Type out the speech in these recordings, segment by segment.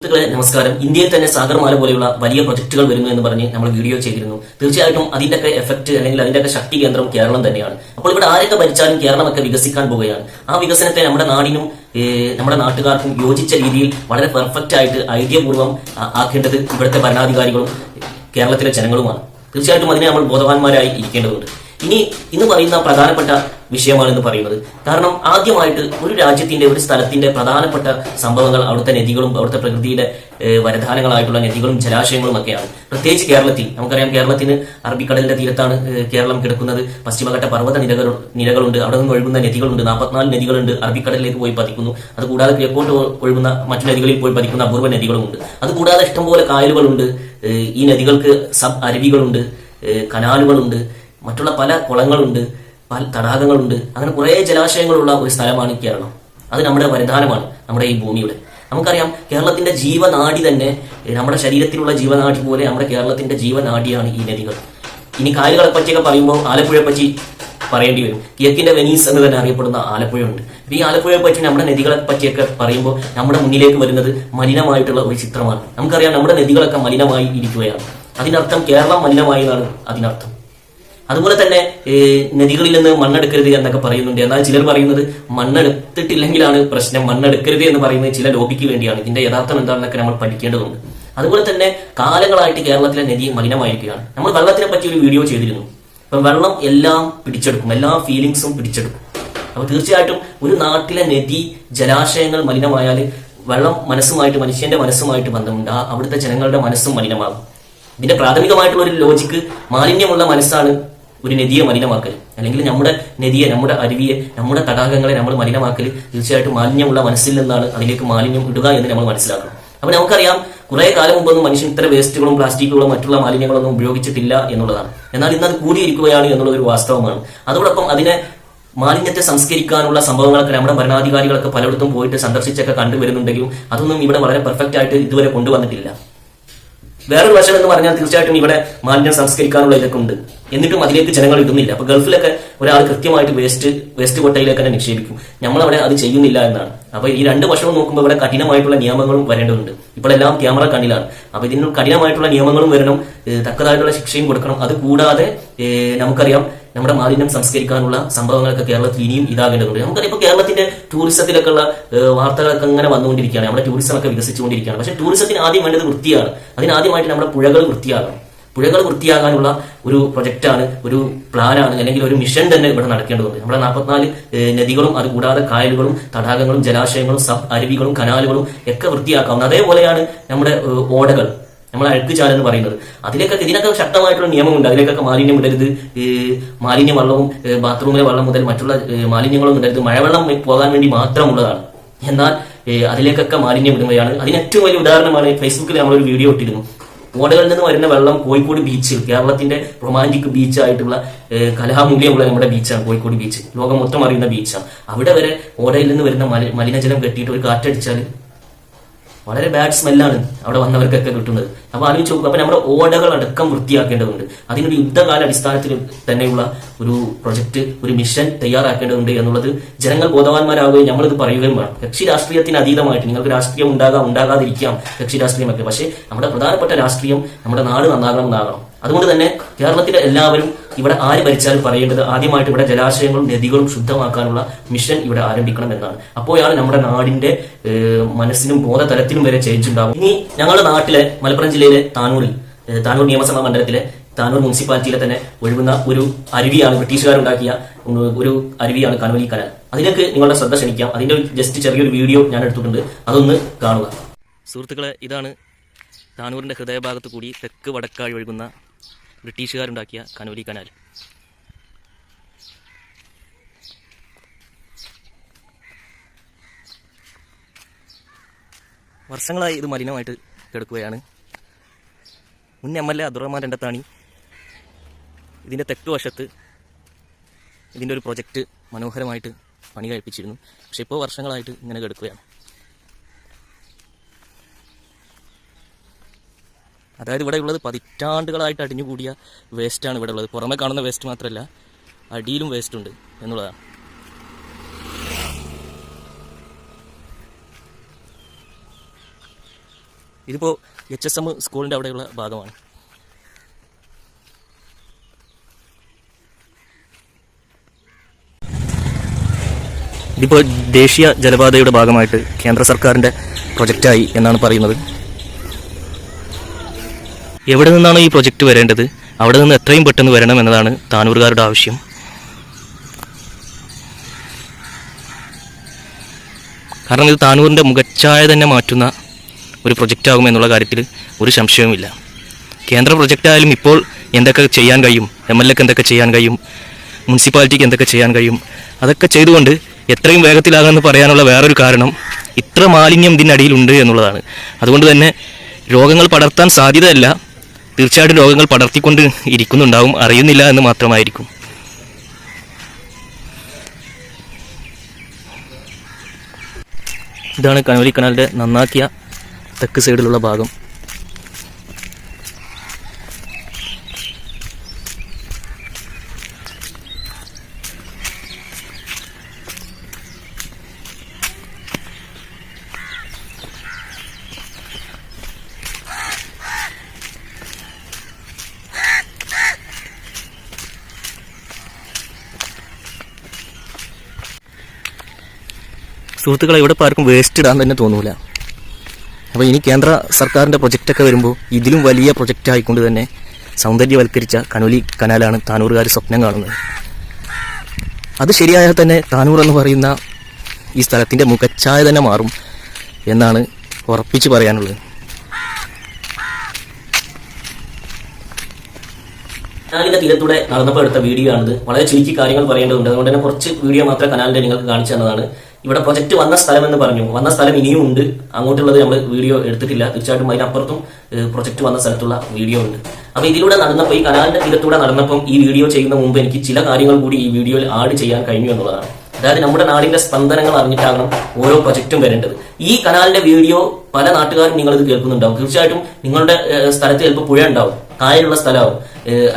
സുഹൃത്തുക്കളെ നമസ്കാരം. ഇന്ത്യയിൽ തന്നെ സാഗർമാല പോലെയുള്ള വലിയ പ്രൊജക്ടുകൾ വരുന്നു എന്ന് പറഞ്ഞ് നമ്മൾ വീഡിയോ ചെയ്തിരുന്നു. തീർച്ചയായിട്ടും അതിന്റെയൊക്കെ എഫക്ട് അല്ലെങ്കിൽ അതിന്റെയൊക്കെ ശക്തി കേന്ദ്രം കേരളം തന്നെയാണ്. അപ്പോൾ ഇവിടെ ആരൊക്കെ ഭരിച്ചാലും കേരളമൊക്കെ വികസിക്കാൻ പോവുകയാണ്. ആ വികസനത്തെ നമ്മുടെ നാടിനും നമ്മുടെ നാട്ടുകാർക്കും യോജിച്ച രീതിയിൽ വളരെ പെർഫെക്റ്റ് ആയിട്ട് ഐഡിയപൂർവ്വം ആക്കേണ്ടത് ഇവിടുത്തെ ഭരണാധികാരികളും കേരളത്തിലെ ജനങ്ങളുമാണ്. തീർച്ചയായിട്ടും അതിനെ നമ്മൾ ബോധവാന്മാരായി ഇരിക്കേണ്ടതുണ്ട്. ഇന്ന് പറയുന്ന പ്രധാനപ്പെട്ട വിഷയമാണെന്ന് പറയുന്നത് കാരണം ആദ്യമായിട്ട് ഒരു രാജ്യത്തിന്റെ ഒരു സ്ഥലത്തിന്റെ പ്രധാനപ്പെട്ട സംഭവങ്ങൾ അവിടുത്തെ നദികളും അവിടുത്തെ പ്രകൃതിയുടെ വരദാനങ്ങളായിട്ടുള്ള നദികളും ജലാശയങ്ങളും ഒക്കെയാണ്. പ്രത്യേകിച്ച് കേരളത്തിൽ നമുക്കറിയാം, കേരളത്തിന് അറബിക്കടലിന്റെ തീരത്താണ് കേരളം കിടക്കുന്നത്. പശ്ചിമഘട്ട പർവ്വത നിരകളുണ്ട്, അവിടെ നിന്ന് ഒഴുകുന്ന നദികളുണ്ട്, 44 നദികളുണ്ട്, അറബിക്കടലിലേക്ക് പോയി പതിക്കുന്നു. അതുകൂടാതെ കിഴക്കോട്ട് ഒഴുകുന്ന മറ്റു നദികളിൽ പോയി പതിക്കുന്ന അപൂർവ നദികളുമുണ്ട്. അതുകൂടാതെ ഇഷ്ടംപോലെ കായലുകളുണ്ട്, ഈ നദികൾക്ക് സബ് അരുവികളുണ്ട്, കനാലുകളുണ്ട്, മറ്റുള്ള പല കുളങ്ങളുണ്ട്, പല തടാകങ്ങളുണ്ട്. അങ്ങനെ കുറെ ജലാശയങ്ങളുള്ള ഒരു സ്ഥലമാണ് കേരളം. അത് നമ്മുടെ വരദാനമാണ്, നമ്മുടെ ഈ ഭൂമിയുടെ. നമുക്കറിയാം കേരളത്തിന്റെ ജീവനാഡി തന്നെ നമ്മുടെ ശരീരത്തിലുള്ള ജീവനാഡി പോലെ നമ്മുടെ കേരളത്തിന്റെ ജീവനാഡിയാണ് ഈ നദികൾ. ഇനി കായലുകളെ പറ്റിയൊക്കെ പറയുമ്പോൾ ആലപ്പുഴയെ പറ്റി പറയേണ്ടി വരും. കിഴക്കിന്റെ വെനീസ് എന്ന് തന്നെ അറിയപ്പെടുന്ന ആലപ്പുഴയുണ്ട്. ഈ ആലപ്പുഴയെ പറ്റി നമ്മുടെ നദികളെ പറ്റിയൊക്കെ പറയുമ്പോൾ നമ്മുടെ മുന്നിലേക്ക് വരുന്നത് മലിനമായിട്ടുള്ള ഒരു ചിത്രമാണ്. നമുക്കറിയാം നമ്മുടെ നദികളൊക്കെ മലിനമായി ഇരിക്കുകയാണ്. അതിനർത്ഥം കേരളം മലിനമായി എന്നാണ് അതിനർത്ഥം. അതുപോലെ തന്നെ നദികളിൽ നിന്ന് മണ്ണെടുക്കരുത് എന്നൊക്കെ പറയുന്നുണ്ട്. എന്നാൽ ചിലർ പറയുന്നത് മണ്ണെടുത്തിട്ടില്ലെങ്കിലാണ് പ്രശ്നം, മണ്ണെടുക്കരുത് എന്ന് പറയുന്നത് ചില ലോബിക്ക് വേണ്ടിയാണ്. ഇതിന്റെ യഥാർത്ഥം എന്താണെന്നൊക്കെ നമ്മൾ പഠിക്കേണ്ടതുണ്ട്. അതുപോലെ തന്നെ കാലങ്ങളായിട്ട് കേരളത്തിലെ നദി മലിനമായിരിക്കുകയാണ്. നമ്മൾ വെള്ളത്തിനെ പറ്റി ഒരു വീഡിയോ ചെയ്തിരുന്നു. അപ്പം വെള്ളം എല്ലാം പിടിച്ചെടുക്കും, എല്ലാ ഫീലിങ്സും പിടിച്ചെടുക്കും. അപ്പൊ തീർച്ചയായിട്ടും ഒരു നാട്ടിലെ നദി ജലാശയങ്ങൾ മലിനമായാൽ വെള്ളം മനുഷ്യന്റെ മനസ്സുമായിട്ട് ബന്ധമുണ്ട്. അവിടുത്തെ ജനങ്ങളുടെ മനസ്സും മലിനമാകും. ഇതിന്റെ പ്രാഥമികമായിട്ടുള്ള ഒരു ലോജിക്ക് മാലിന്യമുള്ള മനസ്സാണ് ഒരു നദിയെ മലിനമാക്കൽ, അല്ലെങ്കിൽ നമ്മുടെ നദിയെ, നമ്മുടെ അരുവിയെ, നമ്മുടെ തടാകങ്ങളെ നമ്മൾ മലിനമാക്കൽ തീർച്ചയായിട്ടും മാലിന്യമുള്ള മനസ്സിൽ നിന്നാണ് അതിലേക്ക് മാലിന്യം ഇടുക എന്ന് നമ്മൾ മനസ്സിലാക്കണം. അപ്പൊ നമുക്കറിയാം കുറെ കാലം മുമ്പൊന്നും മനുഷ്യൻ ഇത്ര വേസ്റ്റുകളും പ്ലാസ്റ്റിക്കുകളും മറ്റുള്ള മാലിന്യങ്ങളൊന്നും ഉപയോഗിച്ചിട്ടില്ല എന്നുള്ളതാണ്. എന്നാൽ ഇന്നത് കൂടിയിരിക്കുകയാണ് എന്നുള്ളത് ഒരു വാസ്തവമാണ്. അതോടൊപ്പം അതിനെ മാലിന്യത്തെ സംസ്കരിക്കാനുള്ള സംഭവങ്ങളൊക്കെ നമ്മുടെ ഭരണാധികാരികളൊക്കെ പലയിടത്തും പോയിട്ട് സന്ദർശിച്ചൊക്കെ കണ്ടുവരുന്നുണ്ടെങ്കിലും അതൊന്നും ഇവിടെ വളരെ പെർഫെക്റ്റ് ആയിട്ട് ഇതുവരെ കൊണ്ടുവന്നിട്ടില്ല. വേറൊരു വശം എന്ന് പറഞ്ഞാൽ തീർച്ചയായിട്ടും ഇവിടെ മാലിന്യം സംസ്കരിക്കാനുള്ള ഇതൊക്കെ ഉണ്ട്, എന്നിട്ടും അതിലേക്ക് ജനങ്ങൾ ഇടുന്നില്ല. അപ്പൊ ഗൾഫിലൊക്കെ ഒരാൾ കൃത്യമായിട്ട് വേസ്റ്റ് കൊട്ടയിലേക്ക് തന്നെ നിക്ഷേപിക്കും, നമ്മളവിടെ അത് ചെയ്യുന്നില്ല എന്നാണ്. അപ്പൊ ഈ രണ്ട് വശവും നോക്കുമ്പോൾ ഇവിടെ കഠിനമായിട്ടുള്ള നിയമങ്ങളും വരേണ്ടതുണ്ട്. ഇപ്പോഴെല്ലാം ക്യാമറ കണ്ണിലാണ്. അപ്പൊ ഇതിന് കഠിനമായിട്ടുള്ള നിയമങ്ങളും വരണം, തക്കതായിട്ടുള്ള ശിക്ഷയും കൊടുക്കണം. അത് കൂടാതെ നമുക്കറിയാം നമ്മുടെ മാലിന്യം സംസ്കരിക്കാനുള്ള സംഭവങ്ങളൊക്കെ കേരളത്തിൽ ഇനിയും ഇതാകേണ്ടതുണ്ട്. നമുക്കറിയാം ഇപ്പൊ കേരളത്തിന്റെ ടൂറിസത്തിലൊക്കെ ഉള്ള വാർത്തകളൊക്കെ അങ്ങനെ വന്നുകൊണ്ടിരിക്കുകയാണ്. നമ്മുടെ ടൂറിസം ഒക്കെ വികസിച്ചുകൊണ്ടിരിക്കുകയാണ്. പക്ഷെ ടൂറിസത്തിന് ആദ്യം വേണ്ടത് വൃത്തിയാണ്. അതിനാദ്യമായിട്ട് നമ്മുടെ പുഴകൾ വൃത്തിയാകണം. പുഴകൾ വൃത്തിയാകാനുള്ള ഒരു പ്രൊജക്റ്റാണ്, ഒരു പ്ലാനാണ്, അല്ലെങ്കിൽ ഒരു മിഷൻ തന്നെ ഇവിടെ നടക്കേണ്ടതുണ്ട്. നമ്മുടെ 44 നദികളും അതുകൂടാതെ കായലുകളും തടാകങ്ങളും ജലാശയങ്ങളും സബ് അരുവികളും കനാലുകളും ഒക്കെ വൃത്തിയാക്കാവുന്ന. അതേപോലെയാണ് നമ്മുടെ ഓടകൾ, നമ്മൾ അഴുക്കുചാൽ എന്ന് പറയുന്നത്. ഇതിനൊക്കെ ശക്തമായിട്ടുള്ള നിയമമുണ്ട്. അതിലേക്കൊക്കെ മാലിന്യം ഇടരുത്, മാലിന്യ വെള്ളവും ബാത്റൂമിലെ വെള്ളം മുതൽ മറ്റുള്ള മാലിന്യങ്ങളൊന്നും ഇടരുത്. മഴവെള്ളം പോകാൻ വേണ്ടി മാത്രമുള്ളതാണ്. എന്നാൽ അതിലേക്കൊക്കെ മാലിന്യം ഇടുകയാണ്. അതിന് ഏറ്റവും വലിയ ഉദാഹരണമാണ് ഫേസ്ബുക്കിൽ നമ്മളൊരു വീഡിയോ ഇട്ടിരുന്നു. ഓടകളിൽ നിന്ന് വരുന്ന വെള്ളം കോഴിക്കോട് ബീച്ചിൽ, കേരളത്തിന്റെ റൊമാൻറ്റിക് ബീച്ചായിട്ടുള്ള കലാമൂല്യമുള്ള നമ്മുടെ ബീച്ചാണ് കോഴിക്കോട് ബീച്ച്. ലോകം മൊത്തം അറിയുന്ന ബീച്ചാണ്. അവിടെ വരെ ഓടയിൽ നിന്ന് വരുന്ന മലിനജലം കെട്ടിയിട്ട് ഒരു കാറ്റടിച്ചാൽ വളരെ ബാഡ് സ്മെല്ലാണ് അവിടെ വന്നവർക്കൊക്കെ കിട്ടുന്നത്. അപ്പൊ ആലോചിച്ച് നോക്കുക. അപ്പൊ നമ്മുടെ ഓടകൾ അടക്കം വൃത്തിയാക്കേണ്ടതുണ്ട്. അതിനൊരു യുദ്ധകാല അടിസ്ഥാനത്തിൽ തന്നെയുള്ള ഒരു പ്രൊജക്ട്, ഒരു മിഷൻ തയ്യാറാക്കേണ്ടതുണ്ട് എന്നുള്ളത് ജനങ്ങൾ ബോധവാന്മാരാവുകയും നമ്മളിത് പറയുകയും വേണം. കക്ഷി രാഷ്ട്രീയത്തിന് അതീതമായിട്ട് നിങ്ങൾക്ക് രാഷ്ട്രീയം ഉണ്ടാകാതിരിക്കാം, കക്ഷി രാഷ്ട്രീയമൊക്കെ. പക്ഷേ നമ്മുടെ പ്രധാനപ്പെട്ട രാഷ്ട്രീയം നമ്മുടെ നാട് നന്നാകണമെന്നാകണം. അതുകൊണ്ട് തന്നെ കേരളത്തിലെ എല്ലാവരും ഇവിടെ ആര് ഭരിച്ചാലും പറയേണ്ടത് ആദ്യമായിട്ട് ഇവിടെ ജലാശയങ്ങളും നദികളും ശുദ്ധമാക്കാനുള്ള മിഷൻ ഇവിടെ ആരംഭിക്കണം എന്നാണ്. അപ്പോഴാണ് നമ്മുടെ നാടിന്റെ മനസ്സിനും ബോധതലത്തിനും വരെ ചേഞ്ച് ഉണ്ടാവും. ഇനി ഞങ്ങളുടെ നാട്ടിലെ മലപ്പുറം ജില്ലയിലെ താനൂർ നിയമസഭാ മണ്ഡലത്തിലെ താനൂർ മുനിസിപ്പാലിറ്റിയിലെ തന്നെ ഒഴുകുന്ന ഒരു അരുവിയാണ്, ബ്രിട്ടീഷുകാരുണ്ടാക്കിയ ഒരു അരുവിയാണ് കനോലി കനാൽ. അതിലേക്ക് നിങ്ങളുടെ ശ്രദ്ധ ക്ഷണിക്കാം. അതിന്റെ ജസ്റ്റ് ചെറിയൊരു വീഡിയോ ഞാൻ എടുത്തിട്ടുണ്ട്, അതൊന്ന് കാണുക. സുഹൃത്തുക്കളെ, ഇതാണ് താനൂരിന്റെ ഹൃദയഭാഗത്ത് കൂടി തെക്ക് വടക്കായി ഒഴുകുന്ന ബ്രിട്ടീഷുകാരുണ്ടാക്കിയ കനോലി കനാൽ. വർഷങ്ങളായി ഇത് മലിനമായിട്ട് കിടക്കുകയാണ്. മുൻ MLA അബ്ദുറഹ്മാൻ രണ്ടത്താണി ഇതിൻ്റെ തെക്ക് വശത്ത് ഇതിൻ്റെ ഒരു പ്രൊജക്റ്റ് മനോഹരമായിട്ട് പണി കഴിപ്പിച്ചിരുന്നു. പക്ഷെ ഇപ്പോൾ വർഷങ്ങളായിട്ട് ഇങ്ങനെ കിടക്കുകയാണ്. അതായത് ഇവിടെ ഉള്ളത് പതിറ്റാണ്ടുകളായിട്ട് അടിഞ്ഞുകൂടിയ വേസ്റ്റാണ് ഇവിടെ ഉള്ളത്. പുറമെ കാണുന്ന വേസ്റ്റ് മാത്രമല്ല, അടിയിലും വേസ്റ്റ് ഉണ്ട് എന്നുള്ളതാണ്. ഇതിപ്പോൾ HSM സ്കൂളിൻ്റെ അവിടെയുള്ള ഭാഗമാണ്. ഇതിപ്പോൾ ദേശീയ ജലപാതയുടെ ഭാഗമായിട്ട് കേന്ദ്ര സർക്കാരിൻ്റെ പ്രൊജക്റ്റായി എന്നാണ് പറയുന്നത്. എവിടെ നിന്നാണ് ഈ പ്രൊജക്റ്റ് വരേണ്ടത്, അവിടെ നിന്ന് എത്രയും പെട്ടെന്ന് വരണം എന്നതാണ് താനൂറുകാരുടെ ആവശ്യം. കാരണം ഇത് താനൂരിൻ്റെ മുഖച്ഛായ തന്നെ മാറ്റുന്ന ഒരു പ്രൊജക്റ്റ് ആകുമെന്നുള്ള കാര്യത്തിൽ ഒരു സംശയവുമില്ല. കേന്ദ്ര പ്രൊജക്റ്റ് ആയാലും ഇപ്പോൾ എന്തൊക്കെ ചെയ്യാൻ കഴിയും, MLAക്ക് എന്തൊക്കെ ചെയ്യാൻ കഴിയും, മുനിസിപ്പാലിറ്റിക്ക് എന്തൊക്കെ ചെയ്യാൻ കഴിയും, അതൊക്കെ ചെയ്തുകൊണ്ട് എത്രയും വേഗത്തിലാകുമെന്ന് പറയാനുള്ള വേറൊരു കാരണം ഇത്ര മാലിന്യം ഇതിനടിയിലുണ്ട് എന്നുള്ളതാണ്. അതുകൊണ്ട് തന്നെ രോഗങ്ങൾ പടർത്താൻ സാധ്യതയല്ല, തീർച്ചയായിട്ടും രോഗങ്ങൾ പടർത്തിക്കൊണ്ട് ഇരിക്കുന്നുണ്ടാവും, അറിയുന്നില്ല എന്ന് മാത്രമായിരിക്കും. ഇതാണ് കനോലി കനാലിൻ്റെ നന്നാക്കിയ തെക്ക് സൈഡിലുള്ള ഭാഗം. സുഹൃത്തുക്കളെ, ഇവിടെ ഇപ്പോൾ ആർക്കും വേസ്റ്റ് ഇടാൻ തന്നെ തോന്നൂല. അപ്പോൾ ഇനി കേന്ദ്ര സർക്കാരിൻ്റെ പ്രൊജക്റ്റൊക്കെ വരുമ്പോൾ ഇതിലും വലിയ പ്രൊജക്റ്റ് ആയിക്കൊണ്ട് തന്നെ സൗന്ദര്യവൽക്കരിച്ച കനോലി കനാലാണ് താനൂറുകാർ സ്വപ്നം കാണുന്നത്. അത് ശരിയായാൽ തന്നെ താനൂർ എന്ന് പറയുന്ന ഈ സ്ഥലത്തിൻ്റെ മുഖച്ഛായ തന്നെ മാറും എന്നാണ് ഉറപ്പിച്ച് പറയാനുള്ളത്. കനാലിന്റെ തീരത്തൂടെ നടന്നപ്പോൾ എടുത്ത വീഡിയോ ആണിത്. വളരെ ചുരുക്കി കാര്യങ്ങൾ പറയേണ്ടതുണ്ട്, അതുകൊണ്ട് തന്നെ കുറച്ച് വീഡിയോ മാത്രമേ കനാലിന്റെ നിങ്ങൾക്ക് കാണിച്ചു തന്നതാണ്. ഇവിടെ പ്രൊജക്ട് വന്ന സ്ഥലം എന്ന് പറഞ്ഞു, വന്ന സ്ഥലം ഇനിയും ഉണ്ട്, അങ്ങോട്ടുള്ളത് നമ്മൾ വീഡിയോ എടുത്തിട്ടില്ല. തീർച്ചയായിട്ടും അതിനപ്പുറത്തും പ്രൊജക്ട് വന്ന സ്ഥലത്തുള്ള വീഡിയോ ഉണ്ട്. അപ്പൊ ഇതിലൂടെ നടന്നപ്പോൾ, ഈ കനാലിന്റെ തീരത്തൂടെ നടന്നപ്പം ഈ വീഡിയോ ചെയ്യുന്ന മുമ്പ് എനിക്ക് ചില കാര്യങ്ങൾ കൂടി ഈ വീഡിയോയിൽ ആഡ് ചെയ്യാൻ കഴിഞ്ഞു എന്നുള്ളതാണ്. അതായത് നമ്മുടെ നാടിന്റെ സ്പന്ദനങ്ങൾ അറിഞ്ഞിട്ടാകണം ഓരോ പ്രൊജക്റ്റും വരേണ്ടത്. ഈ കനാലിന്റെ വീഡിയോ പല നാട്ടുകാരും നിങ്ങളിത് കേൾക്കുന്നുണ്ടാവും. തീർച്ചയായിട്ടും നിങ്ങളുടെ സ്ഥലത്ത് ചിലപ്പോൾ പുഴ ഉണ്ടാവും, കായലുള്ള സ്ഥലമാവും,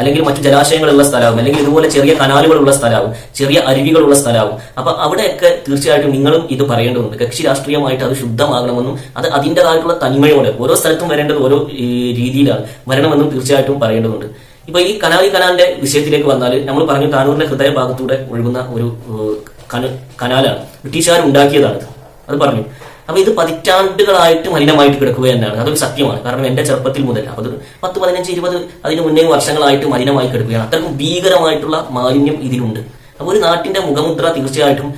അല്ലെങ്കിൽ മറ്റു ജലാശയങ്ങളുള്ള സ്ഥലമാവും, അല്ലെങ്കിൽ ഇതുപോലെ ചെറിയ കനാലുകളുള്ള സ്ഥലമാവും, ചെറിയ അരുവികളുള്ള സ്ഥലമാവും. അപ്പൊ അവിടെയൊക്കെ തീർച്ചയായിട്ടും നിങ്ങളും ഇത് പറയേണ്ടതുണ്ട്. കക്ഷി രാഷ്ട്രീയമായിട്ട് അത് ശുദ്ധമാകണമെന്നും അത് അതിൻ്റെതായിട്ടുള്ള തനിമയോടെ ഓരോ സ്ഥലത്തും വരേണ്ടത് ഓരോ രീതിയിലാണ് വരണമെന്നും തീർച്ചയായിട്ടും പറയേണ്ടതുണ്ട്. ഇപ്പൊ ഈ കനാലിന്റെ വിഷയത്തിലേക്ക് വന്നാൽ, നമ്മൾ പറഞ്ഞു താനൂരിന്റെ ഹൃദയഭാഗത്തൂടെ ഒഴുകുന്ന ഒരു കനാലാണ്, ബ്രിട്ടീഷുകാർ ഉണ്ടാക്കിയതാണ്, അത് പറഞ്ഞു. അപ്പൊ ഇത് പതിറ്റാണ്ടുകളായിട്ട് മലിനമായിട്ട് കിടക്കുക തന്നെയാണ്, അതൊരു സത്യമാണ്. കാരണം എന്റെ ചെറുപ്പത്തിൽ മുതൽ, അപ്പൊ 10, 15, 20 അതിന് മുന്നേ വർഷങ്ങളായിട്ട് മലിനമായി കിടക്കുകയാണ്. അത്രക്കും ഭീകരമായിട്ടുള്ള മാലിന്യം ഇതിലുണ്ട്. അപ്പൊ ഒരു നാട്ടിന്റെ മുഖമുദ്ര തീർച്ചയായിട്ടും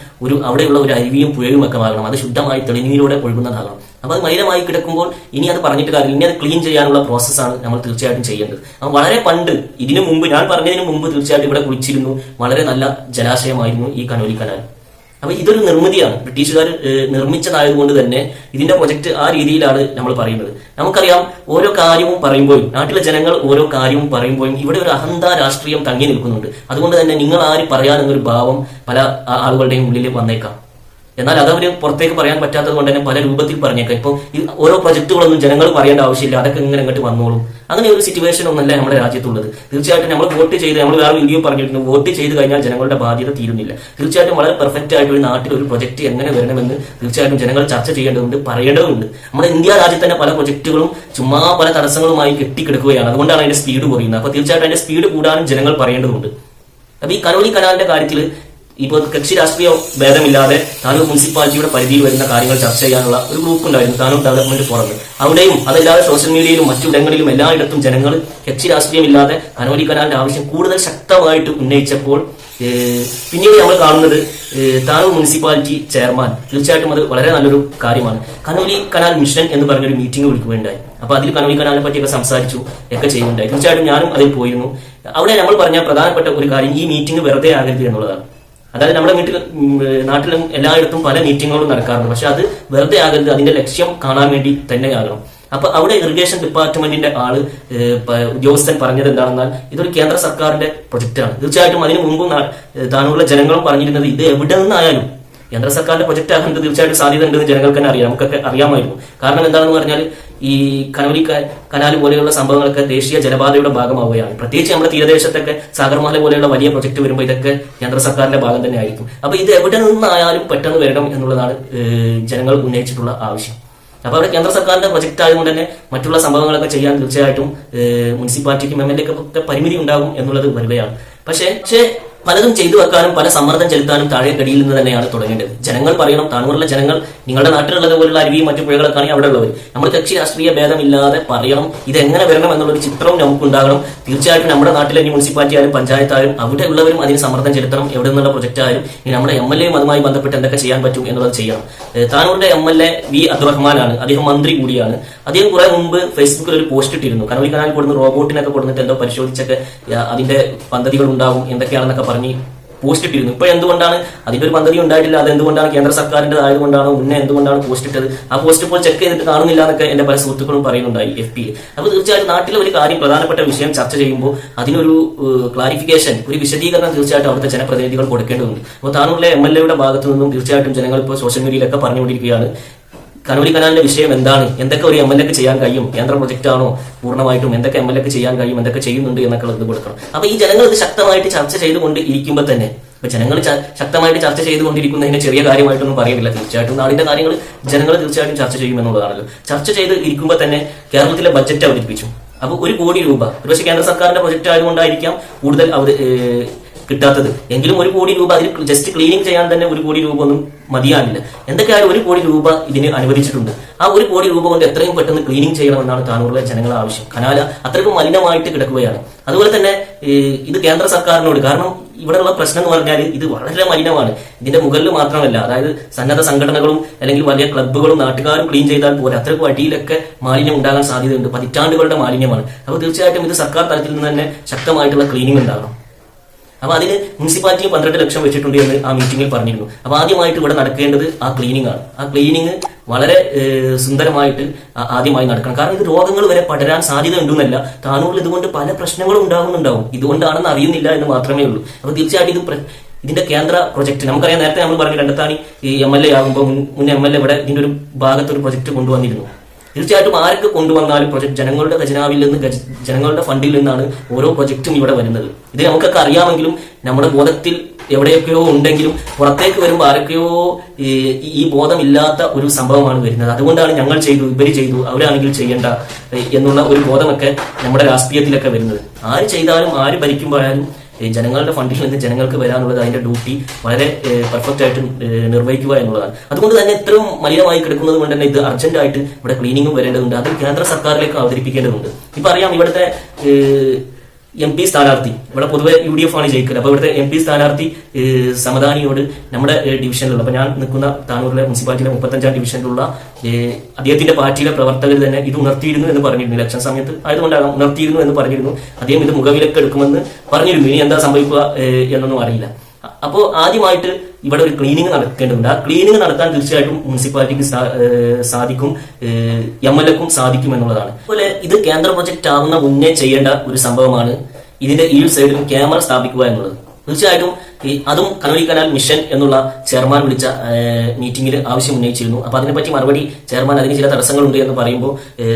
അവിടെയുള്ള ഒരു അരുവിയും പുഴയും ഒക്കെ ആകണം, അത് ശുദ്ധമായി തെളിനീരിലൂടെ ഒഴുകുന്നതാകണം. അപ്പൊ അത് മലിനമായി കിടക്കുമ്പോൾ ഇനി അത് പറഞ്ഞിട്ട് കാര്യമില്ല, ഇനി അത് ക്ലീൻ ചെയ്യാനുള്ള പ്രോസസ്സാണ് നമ്മൾ തീർച്ചയായിട്ടും ചെയ്യേണ്ടത്. അപ്പൊ വളരെ പണ്ട്, ഇതിനു മുമ്പ്, ഞാൻ പറഞ്ഞതിന് മുമ്പ് തീർച്ചയായിട്ടും ഇവിടെ കുളിച്ചിരുന്നു, വളരെ നല്ല ജലാശയമായിരുന്നു ഈ കനോലി കനാൽ. അപ്പൊ ഇതൊരു നിർമ്മിതിയാണ്, ബ്രിട്ടീഷുകാർ നിർമ്മിച്ചതായതുകൊണ്ട് തന്നെ ഇതിന്റെ പ്രൊജക്ട് ആ രീതിയിലാണ് നമ്മൾ പറയുന്നത്. നമുക്കറിയാം, ഓരോ കാര്യവും പറയുമ്പോഴും, നാട്ടിലെ ജനങ്ങൾ ഓരോ കാര്യവും പറയുമ്പോഴും ഇവിടെ ഒരു അഹന്ത രാഷ്ട്രീയം തങ്ങി നിൽക്കുന്നുണ്ട്. അതുകൊണ്ട് തന്നെ നിങ്ങൾ ആര് പറയാനെന്നൊരു ഭാവം പല ആളുകളുടെയും ഉള്ളിൽ വന്നേക്കാം. എന്നാൽ അതവര് പുറത്തേക്ക് പറയാൻ പറ്റാത്തത് കൊണ്ട് തന്നെ പല രൂപത്തിൽ പറഞ്ഞേക്കാം. ഇപ്പൊ ഈ ഓരോ പ്രൊജക്ടുകളൊന്നും ജനങ്ങൾ പറയേണ്ട ആവശ്യമില്ല, അതൊക്കെ ഇങ്ങനെ ഇങ്ങോട്ട് വന്നോളും. അങ്ങനെ ഒരു സിറ്റുവേഷൻ ഒന്നല്ല നമ്മുടെ രാജ്യത്തുള്ളത്. തീർച്ചയായിട്ടും നമ്മൾ വോട്ട് ചെയ്ത്, നമ്മൾ വേറെ വീഡിയോ പറഞ്ഞിരുന്നു, വോട്ട് ചെയ്ത് കഴിഞ്ഞാൽ ജനങ്ങളുടെ ബാധ്യത തീരുന്നില്ല. തീർച്ചയായിട്ടും വളരെ പെർഫെക്റ്റ് ആയിട്ട് ഒരു നാട്ടിൽ ഒരു പ്രൊജക്ട് എങ്ങനെ വരണമെന്ന് തീർച്ചയായിട്ടും ജനങ്ങൾ ചർച്ച ചെയ്യേണ്ടതുണ്ട്, പറയേണ്ടതുണ്ട്. നമ്മുടെ ഇന്ത്യ രാജ്യത്ത് തന്നെ പല പ്രൊജക്ടുകളും ചുമ്മാ പല തടസ്സങ്ങളുമായി കെട്ടിക്കിടക്കുകയാണ്. അതുകൊണ്ടാണ് അതിന്റെ സ്പീഡ് കുറയുന്നത്. അപ്പൊ തീർച്ചയായിട്ടും അതിന്റെ സ്പീഡ് കൂടാനും ജനങ്ങൾ പറയേണ്ടതുണ്ട്. അപ്പൊ ഈ കനോലി കനാലിന്റെ കാര്യത്തിൽ ഇപ്പോൾ കക്ഷി രാഷ്ട്രീയ ഭേദമില്ലാതെ താനൂർ മുനിസിപ്പാലിറ്റിയുടെ പരിധിയിൽ വരുന്ന കാര്യങ്ങൾ ചർച്ച ചെയ്യാനുള്ള ഒരു ഗ്രൂപ്പ് ഉണ്ടായിരുന്നു, താനൂർ ഡെവലപ്മെന്റ് ഫോറം. അവിടെയും അതല്ലാതെ സോഷ്യൽ മീഡിയയിലും മറ്റിടങ്ങളിലും എല്ലായിടത്തും ജനങ്ങൾ കക്ഷി രാഷ്ട്രീയമില്ലാതെ കനോലി കനാലിന്റെ ആവശ്യം കൂടുതൽ ശക്തമായിട്ട് ഉന്നയിച്ചപ്പോൾ പിന്നീട് നമ്മൾ കാണുന്നത് താനൂർ മുനിസിപ്പാലിറ്റി ചെയർമാൻ, തീർച്ചയായിട്ടും അത് വളരെ നല്ലൊരു കാര്യമാണ്, കനോലി കനാൽ മിഷൻ എന്ന് പറഞ്ഞൊരു മീറ്റിംഗ് വിളിക്കുകയുണ്ടായി. അപ്പൊ അതിൽ കനോലി കനാലിനെ പറ്റിയൊക്കെ സംസാരിച്ചു ഒക്കെ ചെയ്യുന്നുണ്ടായി. തീർച്ചയായിട്ടും ഞാനും അതിൽ പോയിരുന്നു. അവിടെ നമ്മൾ പറഞ്ഞ പ്രധാനപ്പെട്ട ഒരു കാര്യം, ഈ മീറ്റിംഗ് വെറുതെ ആകരുത് എന്നുള്ളതാണ്. അതായത് നമ്മുടെ നാട്ടിലും എല്ലായിടത്തും പല മീറ്റിങ്ങുകളും നടക്കാറുണ്ട്, പക്ഷെ അത് വെറുതെ ആകരുത്, അതിന്റെ ലക്ഷ്യം കാണാൻ വേണ്ടി തന്നെയാകണം. അപ്പൊ അവിടെ ഇറിഗേഷൻ ഡിപ്പാർട്ട്മെന്റിന്റെ ഉദ്യോഗസ്ഥൻ പറഞ്ഞത് എന്താണെന്നാൽ, ഇതൊരു കേന്ദ്ര സർക്കാരിന്റെ പ്രൊജക്റ്റാണ്. തീർച്ചയായിട്ടും അതിനു മുമ്പും താനൂരിലെ ജനങ്ങളും പറഞ്ഞിരുന്നത്, ഇത് എവിടെ നിന്നായാലും കേന്ദ്ര സർക്കാരിന്റെ പ്രൊജക്ട് ആകുന്നത് തീർച്ചയായിട്ടും സാധ്യത ഉണ്ടെന്ന് ജനങ്ങൾക്ക് തന്നെ അറിയാം, നമുക്കൊക്കെ അറിയാമായിരുന്നു. കാരണം എന്താണെന്ന് പറഞ്ഞാൽ, ഈ കനോലി കനാൽ പോലെയുള്ള സംഭവങ്ങളൊക്കെ ദേശീയ ജലപാതയുടെ ഭാഗമാവുകയാണ്. പ്രത്യേകിച്ച് നമ്മുടെ തീരദേശത്തൊക്കെ സാഗർമാല പോലെയുള്ള വലിയ പ്രൊജക്ട് വരുമ്പോൾ ഇതൊക്കെ കേന്ദ്ര സർക്കാരിന്റെ ഭാഗം തന്നെ ആയിരിക്കും. അപ്പൊ ഇത് എവിടെ നിന്നായാലും പെട്ടെന്ന് വരണം എന്നുള്ളതാണ് ജനങ്ങൾ ഉന്നയിച്ചിട്ടുള്ള ആവശ്യം. അപ്പൊ അവിടെ കേന്ദ്ര സർക്കാരിന്റെ പ്രൊജക്ട് ആയതുകൊണ്ട് തന്നെ മറ്റുള്ള സംഭവങ്ങളൊക്കെ ചെയ്യാൻ തീർച്ചയായിട്ടും മുനിസിപ്പാലിറ്റിക്കും MLA ഒക്കെ പരിമിതി ഉണ്ടാകും എന്നുള്ളത് വരികയാണ്. പക്ഷേ പലതും ചെയ്തു വെക്കാനും പല സമ്മർദ്ദം ചെലുത്താനും താഴേക്കടിയിൽ നിന്ന് തന്നെയാണ് തുടങ്ങേണ്ടത്. ജനങ്ങൾ പറയണം, താനൂറിലെ ജനങ്ങൾ നിങ്ങളുടെ നാട്ടിലുള്ളത് പോലുള്ള അരുവിയും മറ്റു പുഴകളൊക്കെ അവിടെ ഉള്ളവർ നമ്മൾ കക്ഷി രാഷ്ട്രീയ ഭേദമില്ലാതെ പറയണം, ഇത് എങ്ങനെ വരണം എന്നുള്ളൊരു ചിത്രവും നമുക്കുണ്ടാകണം. തീർച്ചയായിട്ടും നമ്മുടെ നാട്ടിലെ മുനിസിപ്പാലിറ്റി ആയാലും പഞ്ചായത്തായാലും അവിടെ ഉള്ളവരും അതിന് സമ്മർദ്ദം ചെലുത്തണം. എവിടെ നിന്നുള്ള പ്രൊജക്ട് ആയാലും ഇനി നമ്മുടെ MLAയും അതുമായി ബന്ധപ്പെട്ട് എന്തൊക്കെ ചെയ്യാൻ പറ്റും എന്നുള്ളത് ചെയ്യണം. താനൂറിന്റെ MLA വി അബ്ദുറഹ്മാനാണ്, അദ്ദേഹം മന്ത്രി കൂടിയാണ്. അദ്ദേഹം കുറെ മുമ്പ് ഫേസ്ബുക്കിൽ ഒരു പോസ്റ്റ് ഇട്ടിരുന്നു. കനോലി കനാൽ കൊടുന്ന് റോബോട്ടിനൊക്കെ കൊടുത്തിട്ട് എന്തോ പരിശോധിച്ചൊക്കെ അതിന്റെ പദ്ധതികൾ ഉണ്ടാവും എന്തൊക്കെയാണെന്നൊക്കെ പറഞ്ഞ് പോസ്റ്റ് ഇട്ടിരുന്നു. ഇപ്പൊ എന്തുകൊണ്ടാണ് അതിന്റെ ഒരു പദ്ധതി ഉണ്ടായിട്ടില്ല? അത് എന്തുകൊണ്ടാണ്? കേന്ദ്ര സർക്കാരിന്റെ ആയതുകൊണ്ടാണോ? മുന്നേ എന്തുകൊണ്ടാണ് പോസ്റ്റ് ഇട്ടത്? ആ പോസ്റ്റ് ഇപ്പോൾ ചെക്ക് ചെയ്തിട്ട് കാണുന്നില്ല എന്നൊക്കെ എന്റെ പല സുഹൃത്തുക്കളും പറയുന്നുണ്ടായി FP. അപ്പൊ തീർച്ചയായിട്ടും നാട്ടിലെ ഒരു കാര്യം, പ്രധാനപ്പെട്ട വിഷയം ചർച്ച ചെയ്യുമ്പോൾ അതിനൊരു ക്ലാരിഫിക്കേഷൻ, ഒരു വിശദീകരണം തീർച്ചയായിട്ടും അവിടുത്തെ ജനപ്രതിനിധികൾ കൊടുക്കേണ്ടതുണ്ട്. അപ്പോൾ താനൂരിലെ MLAയുടെ ഭാഗത്തു നിന്നും തീർച്ചയായിട്ടും ജനങ്ങൾ ഇപ്പോൾ സോഷ്യൽ മീഡിയയിലൊക്കെ പറഞ്ഞുകൊണ്ടിരിക്കുകയാണ്, കനോലി കനാലിന്റെ വിഷയം എന്താണ്, എന്തൊക്കെ ഒരു MLAക്ക് ചെയ്യാൻ കഴിയും, കേന്ദ്ര പ്രൊജക്ട് ആണോ പൂർണ്ണമായിട്ടും, എന്തൊക്കെ MLAക്ക് ചെയ്യാൻ കഴിയും, എന്തൊക്കെ ചെയ്യുന്നുണ്ട് എന്നൊക്കെ ഇത് കൊടുക്കണം. അപ്പൊ ഈ ജനങ്ങൾ ഇത് ശക്തമായിട്ട് ചർച്ച ചെയ്തുകൊണ്ട് ഇരിക്കുമ്പോൾ തന്നെ, ഇപ്പൊ ജനങ്ങൾ ശക്തമായിട്ട് ചർച്ച ചെയ്തുകൊണ്ടിരിക്കുന്നതിന് ചെറിയ കാര്യമായിട്ടൊന്നും പറയുന്നില്ല. തീർച്ചയായിട്ടും നാടിന്റെ കാര്യങ്ങൾ ജനങ്ങൾ തീർച്ചയായിട്ടും ചർച്ച ചെയ്യുമെന്നുള്ളതാണല്ലോ. ചർച്ച ചെയ്ത് ഇരിക്കുമ്പോൾ തന്നെ കേരളത്തിലെ ബജറ്റ് അവതരിപ്പിച്ചു. അപ്പൊ 1 കോടി രൂപ, ഒരുപക്ഷെ കേന്ദ്ര സർക്കാരിന്റെ പ്രൊജക്ട് ആയതുകൊണ്ടായിരിക്കാം കൂടുതൽ കിട്ടാത്തത്. എങ്കിലും 1 കോടി രൂപ അതിൽ ജസ്റ്റ് ക്ലീനിങ് ചെയ്യാൻ തന്നെ 1 കോടി രൂപ ഒന്നും മതിയാവില്ല. എന്തൊക്കെയായാലും 1 കോടി രൂപ ഇതിന് അനുവദിച്ചിട്ടുണ്ട്. ആ 1 കോടി രൂപ കൊണ്ട് എത്രയും പെട്ടെന്ന് ക്ലീനിങ് ചെയ്യണമെന്നാണ് താനൂറിലെ ജനങ്ങളുടെ ആവശ്യം. കനാല അത്രയ്ക്കും മലിനമായിട്ട് കിടക്കുകയാണ്. അതുപോലെ തന്നെ ഇത് കേന്ദ്ര സർക്കാരിനോട്, കാരണം ഇവിടെയുള്ള പ്രശ്നം എന്ന് പറഞ്ഞാൽ ഇത് വളരെ മലിനമാണ്. ഇതിന്റെ മുകളിൽ മാത്രമല്ല, അതായത് സന്നദ്ധ സംഘടനകളും അല്ലെങ്കിൽ വലിയ ക്ലബ്ബുകളും നാട്ടുകാരും ക്ലീൻ ചെയ്താൽ പോലെ അത്രയ്ക്കും അടിയിലൊക്കെ മാലിന്യം ഉണ്ടാകാൻ സാധ്യതയുണ്ട്. പതിറ്റാണ്ടുകളുടെ മാലിന്യമാണ്. അപ്പോൾ തീർച്ചയായിട്ടും ഇത് സർക്കാർ തലത്തിൽ നിന്ന് തന്നെ ശക്തമായിട്ടുള്ള ക്ലീനിങ് ഉണ്ടാകണം. അപ്പൊ അതിന് മുനിസിപ്പാലിറ്റി 12 ലക്ഷം വെച്ചിട്ടുണ്ട് എന്ന് ആ മീറ്റിംഗിൽ പറഞ്ഞിരുന്നു. അപ്പൊ ആദ്യമായിട്ട് ഇവിടെ നടക്കേണ്ടത് ആ ക്ലീനിങ് ആണ്. ആ ക്ലീനിങ് വളരെ സുന്ദരമായിട്ട് ആദ്യമായി നടക്കണം. കാരണം ഇത് രോഗങ്ങൾ വരെ പടരാൻ സാധ്യത ഉണ്ടെന്നല്ല, താനൂറിൽ ഇതുകൊണ്ട് പല പ്രശ്നങ്ങളും ഉണ്ടാകുന്നുണ്ടാവും. ഇതുകൊണ്ടാണെന്ന് അറിയുന്നില്ല എന്ന് മാത്രമേ ഉള്ളൂ. അപ്പൊ തീർച്ചയായിട്ടും ഇതിന്റെ കേന്ദ്ര പ്രൊജക്ട് നമുക്കറിയാം. നേരത്തെ നമ്മൾ പറഞ്ഞു, രണ്ടത്താണി ഈ MLA ആകുമ്പോൾ മുൻ MLA ഇവിടെ ഇതിന്റെ ഒരു ഭാഗത്തൊരു പ്രൊജക്ട് കൊണ്ടുവന്നിരുന്നു. തീർച്ചയായിട്ടും ആരൊക്കെ കൊണ്ടുവന്നാലും പ്രൊജക്ട് ജനങ്ങളുടെ ഖജനാവിൽ നിന്ന്, ജനങ്ങളുടെ ഫണ്ടിൽ നിന്നാണ് ഓരോ പ്രൊജക്റ്റും ഇവിടെ വരുന്നത്. ഇത് നമുക്കൊക്കെ അറിയാമെങ്കിലും നമ്മുടെ ബോധത്തിൽ എവിടെയൊക്കെയോ ഉണ്ടെങ്കിലും പുറത്തേക്ക് വരുമ്പോൾ ആരൊക്കെയോ ഈ ബോധമില്ലാത്ത ഒരു സംഭവമാണ് വരുന്നത്. അതുകൊണ്ടാണ് ഞങ്ങൾ ചെയ്തു, ഇവര് ചെയ്തു, അവരാണെങ്കിൽ ചെയ്യണ്ട എന്നുള്ള ഒരു ബോധമൊക്കെ നമ്മുടെ രാഷ്ട്രീയത്തിലൊക്കെ വരുന്നത്. ആര് ചെയ്താലും ആര് ഭരിക്കുമ്പോഴായാലും ജനങ്ങളുടെ ഫണ്ടിൽ നിന്ന് ജനങ്ങൾക്ക് വരാനുള്ളത് അതിന്റെ ഡ്യൂട്ടി വളരെ പെർഫെക്റ്റ് ആയിട്ട് നിർവഹിക്കുക എന്നുള്ളതാണ്. അതുകൊണ്ട് തന്നെ ഇത്രയും മലിനമായി കിടക്കുന്നത് കൊണ്ട് തന്നെ ഇത് അർജന്റായിട്ട് ഇവിടെ ക്ലീനിങ്ങും വരേണ്ടതുണ്ട്. അത് കേന്ദ്ര സർക്കാരിലേക്ക് അവതരിപ്പിക്കേണ്ടതുണ്ട്. ഇപ്പൊ അറിയാം, ഇവിടുത്തെ MP സ്ഥാനാർത്ഥി ഇവിടെ പൊതുവെ UDF ആണ് ജയിക്കുന്നത്. അപ്പൊ ഇവിടുത്തെ MP സ്ഥാനാർത്ഥി സമദാനിയോട് നമ്മുടെ ഡിവിഷനിലുള്ള, അപ്പൊ ഞാൻ നിൽക്കുന്ന താനൂരിലെ മുനിസിപ്പാലിറ്റിയിലെ 35ാം ഡിവിഷനിലുള്ള അദ്ദേഹത്തിന്റെ പാർട്ടിയിലെ പ്രവർത്തകർ തന്നെ ഇത് ഉണർത്തിയിരുന്നു എന്ന് പറഞ്ഞിരുന്നു. ഇലക്ഷൻ സമയത്ത് ആയതുകൊണ്ടാണ് ഉണർത്തിയിരുന്നു എന്ന് പറഞ്ഞിരുന്നു. അദ്ദേഹം ഇത് മുഖവിലക്ക് എടുക്കുമെന്ന് പറഞ്ഞിരുന്നു. ഇനി എന്താ സംഭവിക്കുക എന്നൊന്നും അറിയില്ല. അപ്പോൾ ആദ്യമായിട്ട് ഇവിടെ ഒരു ക്ലീനിങ് നടക്കേണ്ടതുണ്ട്. ആ ക്ലീനിങ് നടത്താൻ തീർച്ചയായിട്ടും മുനിസിപ്പാലിറ്റിക്ക് സാധിക്കും, MLAക്കും സാധിക്കും എന്നുള്ളതാണ്. അതുപോലെ ഇത് കേന്ദ്ര പ്രൊജക്ട് ആവുന്ന മുന്നേ ചെയ്യേണ്ട ഒരു സംഭവമാണ് ഇതിന്റെ ഈ സൈഡിലും ക്യാമറ സ്ഥാപിക്കുക എന്നുള്ളത്. തീർച്ചയായിട്ടും അതും കനോലി കനാൽ മിഷൻ എന്നുള്ള ചെയർമാൻ വിളിച്ച മീറ്റിംഗിൽ ആവശ്യം ഉന്നയിച്ചിരുന്നു. അപ്പൊ അതിനെപ്പറ്റി മറുപടി ചെയർമാൻ അതിന് ചില തടസ്സങ്ങളുണ്ട് എന്ന് പറയുമ്പോൾ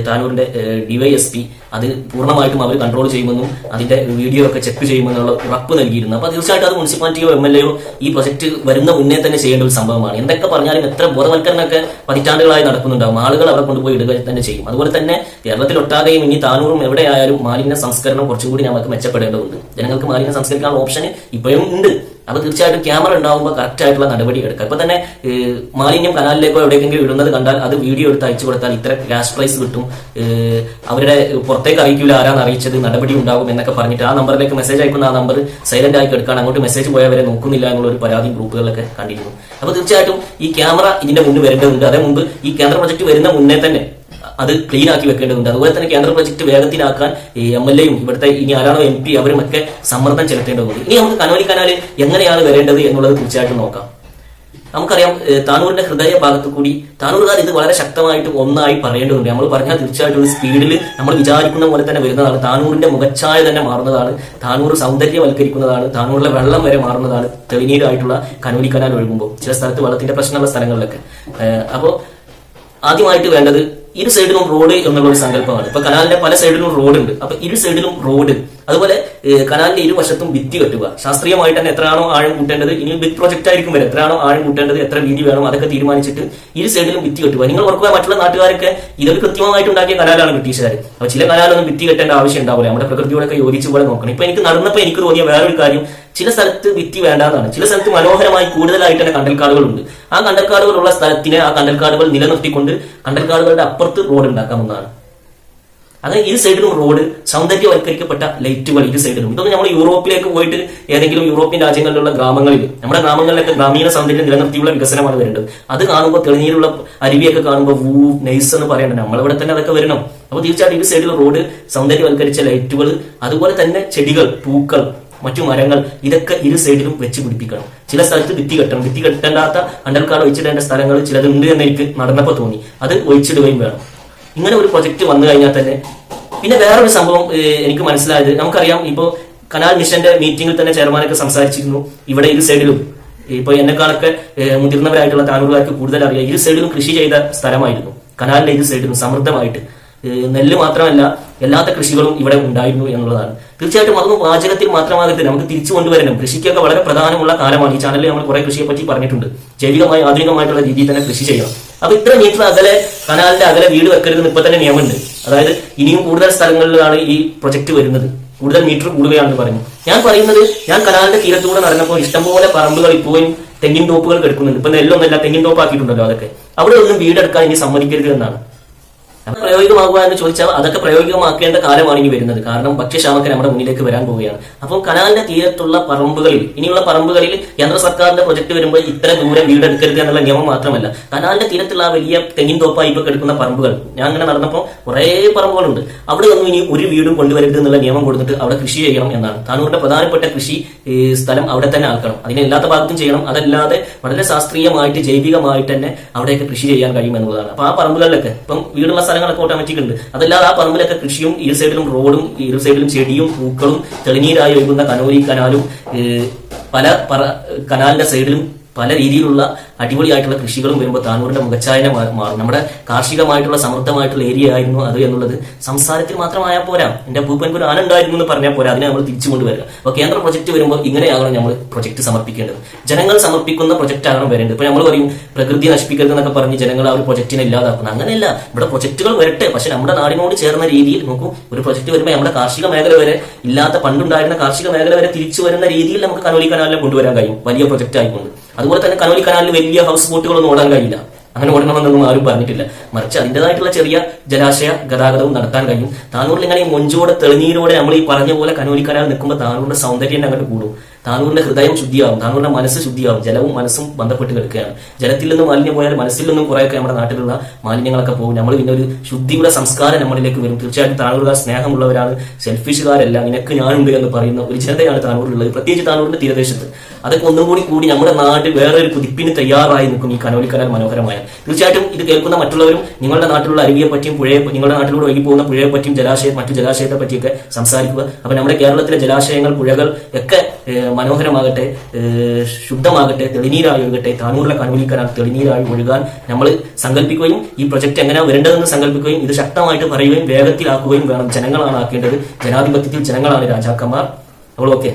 താനൂരിന്റെ DYSP അത് പൂർണ്ണമായിട്ടും അവർ കൺട്രോൾ ചെയ്യുമെന്നും അതിന്റെ വീഡിയോ ഒക്കെ ചെക്ക് ചെയ്യുമെന്നുള്ള ഉറപ്പ് നൽകിയിരുന്നു. അപ്പൊ തീർച്ചയായിട്ടും അത് മുനിസിപ്പാലിറ്റിയോ MLAയോ ഈ പ്രൊജക്ട് വരുന്ന മുന്നേ തന്നെ ചെയ്യേണ്ട ഒരു സംഭവമാണ്. എന്തൊക്കെ പറഞ്ഞാലും എത്ര ബോധവൽക്കരണമൊക്കെ പതിറ്റാണ്ടുകളായി നടക്കുന്നുണ്ടാവും, ആളുകൾ അവിടെ കൊണ്ടുപോയി ഇടുക തന്നെ ചെയ്യും. അതുപോലെ തന്നെ കേരളത്തിലൊട്ടാകെയും ഇനി താനൂറും എവിടെയായാലും മാലിന്യ സംസ്കരണം കുറച്ചും കൂടി നമുക്ക് മെച്ചപ്പെടേണ്ടതുണ്ട്. ജനങ്ങൾക്ക് മാലിന്യ സംസ്കരിക്കാനുള്ള ഓപ്ഷൻ ഇപ്പോഴും ഉണ്ട്. അപ്പൊ തീർച്ചയായിട്ടും ക്യാമറ ഉണ്ടാവുമ്പോൾ കറക്റ്റ് ആയിട്ടുള്ള നടപടി എടുക്കുക. ഇപ്പൊ തന്നെ മാലിന്യം കനാലിലേക്കോ എവിടെയെങ്കിലും ഇടുന്നത് കണ്ടാൽ അത് വീഡിയോ എടുത്ത് അയച്ചു കൊടുത്താൽ ഇത്ര ക്യാഷ് പ്രൈസ് കിട്ടും, അവരുടെ പുറത്തേക്ക് അറിയിക്കില്ല ആരാണ് അറിയിച്ചത്, നടപടി ഉണ്ടാകും എന്നൊക്കെ പറഞ്ഞിട്ട് ആ നമ്പറിലേക്ക് മെസ്സേജ് അയക്കുന്ന ആ നമ്പർ സൈലന്റ് ആയി എടുക്കാൻ അങ്ങോട്ട് മെസ്സേജ് പോയവരെ നോക്കുന്നില്ല എന്നുള്ള ഒരു പരാതി ഗ്രൂപ്പുകളിലൊക്കെ കണ്ടിരുന്നു. അപ്പൊ തീർച്ചയായിട്ടും ഈ ക്യാമറ ഇതിന്റെ മുന്നിൽ വരേണ്ടതുണ്ട്. അതേ മുമ്പ് ഈ കേന്ദ്ര പ്രൊജക്ട് വരുന്ന മുന്നേ തന്നെ അത് ക്ലീൻ ആക്കി വെക്കേണ്ടതുണ്ട്. അതുപോലെ തന്നെ കേന്ദ്ര പ്രൊജക്ട് വേഗത്തിലാക്കാൻ MLAയും ഇവിടുത്തെ ഇനി ആരാണോ MP അവരുമൊക്കെ സമ്മർദ്ദം ചെലുത്തേണ്ടതുണ്ട്. ഇനി നമുക്ക് കനോലി കനാൽ എങ്ങനെയാണ് വരേണ്ടത് എന്നുള്ളത് തീർച്ചയായിട്ടും നോക്കാം. നമുക്കറിയാം, താനൂരിന്റെ ഹൃദയ ഭാഗത്തു കൂടി താനൂർകാർ ഇത് വളരെ ശക്തമായിട്ട് ഒന്നായി പറയേണ്ടതുണ്ട്. നമ്മൾ പറഞ്ഞാൽ തീർച്ചയായിട്ടും ഒരു സ്പീഡിൽ നമ്മൾ വിചാരിക്കുന്ന പോലെ തന്നെ വരുന്നതാണ്. താനൂരിന്റെ മുഖച്ഛായ തന്നെ മാറുന്നതാണ്. താനൂർ സൗന്ദര്യവൽക്കരിക്കുന്നതാണ്. താനൂരിലെ വെള്ളം വരെ മാറുന്നതാണ് തെളിനീരായിട്ടുള്ള കനോലി കനാൽ ഒഴുകുമ്പോൾ, ചില സ്ഥലത്ത് വെള്ളത്തിന്റെ പ്രശ്നമുള്ള സ്ഥലങ്ങളിലൊക്കെ. അപ്പോൾ ആദ്യമായിട്ട് വേണ്ടത് ഇരു സൈഡിലും റോഡ് എന്നുള്ള ഒരു സങ്കല്പമാണ്. ഇപ്പൊ കനാലിന്റെ പല സൈഡിലും റോഡ് ഉണ്ട്. അപ്പൊ ഇരു സൈഡിലും റോഡ്, അതുപോലെ കനാലിന്റെ ഇരുവശത്തും ഭിത്തി കെട്ടുക. ശാസ്ത്രീയമായിട്ട് തന്നെ എത്രയാണോ ആഴം കൂട്ടേണ്ടത്, ഇനി ബിഗ് പ്രൊജക്ട് ആയിരിക്കും വരെ, എത്രയാണോ ആഴം കൂട്ടേണ്ടത്, എത്ര വീതി വേണം, അതൊക്കെ തീരുമാനിച്ചിട്ട് ഇരു സൈഡിലും ഭിത്തി കെട്ടുക. നിങ്ങൾ ഓർക്കുക, മറ്റുള്ള നാട്ടുകാരൊക്കെ ഇതൊരു കൃത്യമായിട്ട് ഉണ്ടാക്കിയ കനാലാണ് ബ്രിട്ടീഷുകാർ. അപ്പൊ ചില കനാലൊന്നും ഭിത്തി കെട്ടേണ്ട ആവശ്യം ഉണ്ടാവില്ല, നമ്മുടെ പ്രകൃതിയോടൊക്കെ യോജിച്ച് പോലെ നോക്കണം. ഇപ്പൊ എനിക്ക് നടന്നപ്പോൾ എനിക്ക് തോന്നിയ വേറൊരു കാര്യം, ചില സ്ഥലത്ത് ഭിത്തി വേണ്ടാന്നാണ്. ചില സ്ഥലത്ത് മനോഹരമായി കൂടുതലായിട്ട് തന്നെ കണ്ടൽക്കാടുകളുണ്ട്. ആ കണ്ടൽക്കാടുകളുള്ള സ്ഥലത്തിനെ ആ കണ്ടൽക്കാടുകൾ നിലനിർത്തിക്കൊണ്ട് കണ്ടൽക്കാടുകളുടെ അപ്പുറത്ത് റോഡ് ഉണ്ടാക്കാമെന്നാണ്. അങ്ങനെ ഇരു സൈഡിലും റോഡ്, സൗന്ദര്യവൽക്കരിക്കപ്പെട്ട ലൈറ്റുകൾ ഇരു സൈഡിലും. ഇതൊന്നും നമ്മൾ യൂറോപ്പിലേക്ക് പോയിട്ട് ഏതെങ്കിലും യൂറോപ്യൻ രാജ്യങ്ങളിലുള്ള ഗ്രാമങ്ങളിൽ, നമ്മുടെ ഗ്രാമങ്ങളിലൊക്കെ ഗ്രാമീണ സൗന്ദര്യം നിലനിർത്തിയുള്ള വികസനമാണ് വരേണ്ടത്. അത് കാണുമ്പോൾ തെളിനീരുള്ള അരുവിയൊക്കെ കാണുമ്പോൾ നൈസ് എന്ന് പറയേണ്ടത്, നമ്മളിവിടെ തന്നെ അതൊക്കെ വരണം. അപ്പോൾ തീർച്ചയായിട്ടും ഇരു സൈഡിലും റോഡ്, സൗന്ദര്യവൽക്കരിച്ച ലൈറ്റുകൾ, അതുപോലെ തന്നെ ചെടികൾ, പൂക്കൾ, മറ്റു മരങ്ങൾ, ഇതൊക്കെ ഇരു സൈഡിലും വെച്ച് പിടിപ്പിക്കണം. ചില സ്ഥലത്ത് ഭിത്തി കെട്ടണം. ഭിത്തി കെട്ടേണ്ടാത്ത കണ്ടൽക്കാട് ഒഴിച്ചിടേണ്ട സ്ഥലങ്ങൾ ചിലതുണ്ട് എന്ന് എനിക്ക് നടന്നപ്പോൾ തോന്നി. അത് ഒഴിച്ചിടുകയും വേണം. ഇങ്ങനെ ഒരു പ്രൊജക്ട് വന്നു കഴിഞ്ഞാൽ തന്നെ പിന്നെ വേറൊരു സംഭവം എനിക്ക് മനസ്സിലായത്, നമുക്കറിയാം ഇപ്പോ കനാൽ മിഷന്റെ മീറ്റിംഗിൽ തന്നെ ചെയർമാനൊക്കെ സംസാരിച്ചിരുന്നു, ഇവിടെ ഇരു സൈഡിലും ഇപ്പൊ എന്നെക്കാളൊക്കെ മുതിർന്നവരായിട്ടുള്ള താനൂറുകാർക്ക് കൂടുതൽ അറിയാം, ഇരു സൈഡിലും കൃഷി ചെയ്ത സ്ഥലമായിരുന്നു. കനാലിന്റെ ഇരു സൈഡിലും സമൃദ്ധമായിട്ട് നെല്ല് മാത്രമല്ല എല്ലാത്ത കൃഷികളും ഇവിടെ ഉണ്ടായിരുന്നു എന്നുള്ളതാണ്. തീർച്ചയായിട്ടും അതൊന്നും വാചകത്തിൽ മാത്രമാകരുത്, നമുക്ക് തിരിച്ചു കൊണ്ടുവരണം. കൃഷിക്കൊക്കെ വളരെ പ്രധാനമുള്ള കാലമാണ്. ഈ ചാനലിൽ നമ്മൾ കുറെ കൃഷിയെ പറ്റി പറഞ്ഞിട്ടുണ്ട്. ജൈവികമായി ആധുനികമായിട്ടുള്ള രീതിയിൽ തന്നെ കൃഷി ചെയ്യണം. അപ്പൊ ഇത്ര മീറ്റർ അകലെ, കനാലിന്റെ അകലെ വീട് വെക്കരുതെന്ന് ഇപ്പൊ തന്നെ നിയമമുണ്ട്. അതായത് ഇനിയും കൂടുതൽ സ്ഥലങ്ങളിലാണ് ഈ പ്രൊജക്ട് വരുന്നത്, കൂടുതൽ മീറ്റർ കൂടുകയാണെന്ന് പറഞ്ഞു. ഞാൻ പറയുന്നത്, ഞാൻ കനാലിന്റെ തീരത്തൂടെ നടന്നപ്പോൾ ഇഷ്ടംപോലെ പറമ്പുകൾ ഇപ്പോഴും തെങ്ങിൻ തോപ്പുകൾ കിടക്കുന്നുണ്ട്. ഇപ്പൊ നെല്ലൊന്നല്ല, തെങ്ങിൻ തോപ്പാക്കിയിട്ടുണ്ടല്ലോ. അതൊക്കെ അവിടെ ഒന്നും വീടെടുക്കാൻ ഇനി സമ്മതിക്കരുത് എന്നാണ്. പ്രയോഗികമാകുക എന്ന് ചോദിച്ചാൽ അതൊക്കെ പ്രയോഗികമാക്കേണ്ട കാലമാണ് ഇനി വരുന്നത്. കാരണം ഭക്ഷ്യക്ഷാമൊക്കെ നമ്മുടെ മുന്നിലേക്ക് വരാൻ പോവുകയാണ്. അപ്പം കനാലിന്റെ തീരത്തുള്ള പറമ്പുകളിൽ, ഇനിയുള്ള പറമ്പുകളിൽ കേന്ദ്ര സർക്കാരിന്റെ പ്രൊജക്ട് വരുമ്പോൾ ഇത്ര ദൂരം വീടെടുക്കരുത് എന്നുള്ള നിയമം മാത്രമല്ല, കനാലിന്റെ തീരത്തുള്ള ആ വലിയ തെങ്ങിൻ തോപ്പായി ഇപ്പൊ കിടക്കുന്ന പറമ്പുകൾ, ഞാൻ അങ്ങനെ നടന്നപ്പോൾ കുറെ പറമ്പുകളുണ്ട്, അവിടെ ഒന്നും ഇനി ഒരു വീടും കൊണ്ടുവരരുത് എന്നുള്ള നിയമം കൊടുത്തിട്ട് അവിടെ കൃഷി ചെയ്യണം എന്നാണ്. താനൂറിന്റെ പ്രധാനപ്പെട്ട കൃഷി സ്ഥലം അവിടെ തന്നെ ആക്കണം. അതിനെ എല്ലാത്ത ഭാഗത്തും ചെയ്യണം. അതല്ലാതെ വളരെ ശാസ്ത്രീയമായിട്ട് ജൈവികമായിട്ട് തന്നെ അവിടെയൊക്കെ കൃഷി ചെയ്യാൻ കഴിയും എന്നുള്ളതാണ്. അപ്പൊ ആ പറമ്പുകളിലൊക്കെ ഇപ്പം വീടുള്ള സ്ഥലങ്ങളൊക്കെ ഓട്ടോമാറ്റിക് ഉണ്ട്. അതല്ലാതെ ആ പറമ്പിലൊക്കെ കൃഷിയും, ഇരു സൈഡിലും റോഡും, ഇരു സൈഡിലും ചെടിയും പൂക്കളും, തെളിനീരായി ഒഴുകുന്ന കനോലി കനാലും, പല കനാലിന്റെ സൈഡിലും പല രീതിയിലുള്ള അടിപൊളിയായിട്ടുള്ള കൃഷികളും വരുമ്പോൾ താനൂരിന്റെ മുഖച്ഛായന മാറും. നമ്മുടെ കാർഷികമായിട്ടുള്ള സമൃദ്ധമായിട്ടുള്ള ഏരിയ ആയിരുന്നു അത് എന്നുള്ളത് സംസാരത്തിൽ മാത്രമായാൽ പോരാ. എന്റെ അപ്പൂപ്പൻക്ക് ഒരു ആന ഉണ്ടായിരുന്നു എന്ന് പറഞ്ഞാൽ പോരാ, അതിനെ നമ്മൾ തിരിച്ചു കൊണ്ടുവരിക. അപ്പോൾ കേന്ദ്ര പ്രൊജക്ട് വരുമ്പോൾ ഇങ്ങനെയാകണം നമ്മൾ പ്രൊജക്ട് സമർപ്പിക്കേണ്ടത്. ജനങ്ങൾ സമർപ്പിക്കുന്ന പ്രൊജക്ട് ആകണം വരേണ്ടത്. ഇപ്പൊ നമ്മൾ പറയും പ്രകൃതി നശിപ്പിക്കരുത് എന്നൊക്കെ പറഞ്ഞ് ജനങ്ങൾ ആ ഒരു പ്രൊജക്ടിനെ ഇല്ലാതാക്കുന്നു. അങ്ങനെയല്ല, ഇവിടെ പ്രൊജക്ടുകൾ വരട്ടെ, പക്ഷെ നമ്മുടെ നാടിനോട് ചേർന്ന രീതിയിൽ നോക്കൂ. ഒരു പ്രൊജക്ട് വരുമ്പോൾ നമ്മുടെ കാർഷിക മേഖല വരെ, ഇല്ലാത്ത പണ്ടുണ്ടായിരുന്ന കാർഷിക മേഖല വരെ തിരിച്ചു വരുന്ന രീതിയിൽ നമുക്ക് കനോലി കനാലിനെ കൊണ്ടുവരാൻ കഴിയും, വലിയ പ്രൊജക്ട് ആയിക്കൊണ്ട്. അതുപോലെ തന്നെ കനോലി കനാലിൽ വലിയ ഹൗസ് ബോട്ടുകളൊന്നും ഓടാൻ കഴിയില്ല, അങ്ങനെ ഓടണമെന്നൊന്നും ആരും പറഞ്ഞിട്ടില്ല. മറിച്ച് അതിൻ്റെതായിട്ടുള്ള ചെറിയ ജലാശയ ഗതാഗതവും നടത്താൻ കഴിയും. താനൂരിൽ ഇങ്ങനെ മൊഞ്ചോടെ തെളിനീരോടെ നമ്മൾ ഈ പറഞ്ഞ പോലെ കനോലി കനാൽ നിൽക്കുമ്പോൾ താനൂരിന്റെ സൗന്ദര്യം അങ്ങോട്ട് കൂടും. താനൂരിന്റെ ഹൃദയം ശുദ്ധിയാവും, താനൂരിന്റെ മനസ്സ് ശുദ്ധിയാവും. ജലവും മനസ്സും ബന്ധപ്പെട്ട് കിടക്കുകയാണ്. ജലത്തിൽ നിന്ന് മാലിന്യം പോയാൽ മനസ്സിൽ നിന്നും കുറേയൊക്കെ നമ്മുടെ നാട്ടിലുള്ള മാലിന്യങ്ങളൊക്കെ പോകും. നമ്മൾ പിന്നെ ഒരു ശുദ്ധിയുടെ സംസ്കാരം നമ്മളിലേക്ക് വരും. തീർച്ചയായിട്ടും താനൂറുകാർ സ്നേഹമുള്ളവരാണ്, സെൽഫിഷുകാരല്ല. നിനക്ക് ഞാനുണ്ട് എന്ന് പറയുന്ന ഒരു ജനതയാണ് താനൂരിലുള്ളത്, പ്രത്യേകിച്ച് താനൂരിന്റെ തീരദേശത്ത്. അതൊക്കെ ഒന്നും കൂടി നമ്മുടെ നാട് വേറെ ഒരു കുതിപ്പിന് തയ്യാറായി നിൽക്കും ഈ കനോലി കനാൽ മനോഹരമായ. തീർച്ചയായിട്ടും ഇത് കേൾക്കുന്ന മറ്റുള്ളവരും നിങ്ങളുടെ നാട്ടിലുള്ള അരുവിയെ പറ്റിയും നിങ്ങളുടെ നാട്ടിലൂടെ ഒഴുകി പോകുന്ന പുഴയെ പറ്റിയും മറ്റു ജലാശയത്തെ പറ്റിയൊക്കെ സംസാരിക്കുക. അപ്പൊ നമ്മുടെ കേരളത്തിലെ ജലാശയങ്ങൾ, പുഴകൾ ഒക്കെ മനോഹരമാകട്ടെ, ശുദ്ധമാകട്ടെ, തെളിനീരായി ഒഴുകട്ടെ. താനൂരിലെ കനോലി കനാൽ തെളിനീരായി ഒഴുകാൻ നമ്മൾ സങ്കല്പിക്കുകയും ഈ പ്രൊജക്ട് എങ്ങനെയാണ് വരേണ്ടതെന്ന് സങ്കല്പിക്കുകയും ഇത് ശക്തമായിട്ട് പറയുകയും വേഗത്തിലാക്കുകയും വേണം. ജനങ്ങളാണ് ആക്കേണ്ടത്. ജനാധിപത്യത്തിൽ ജനങ്ങളാണ് രാജാക്കന്മാർ. അപ്പോൾ ഓക്കെ.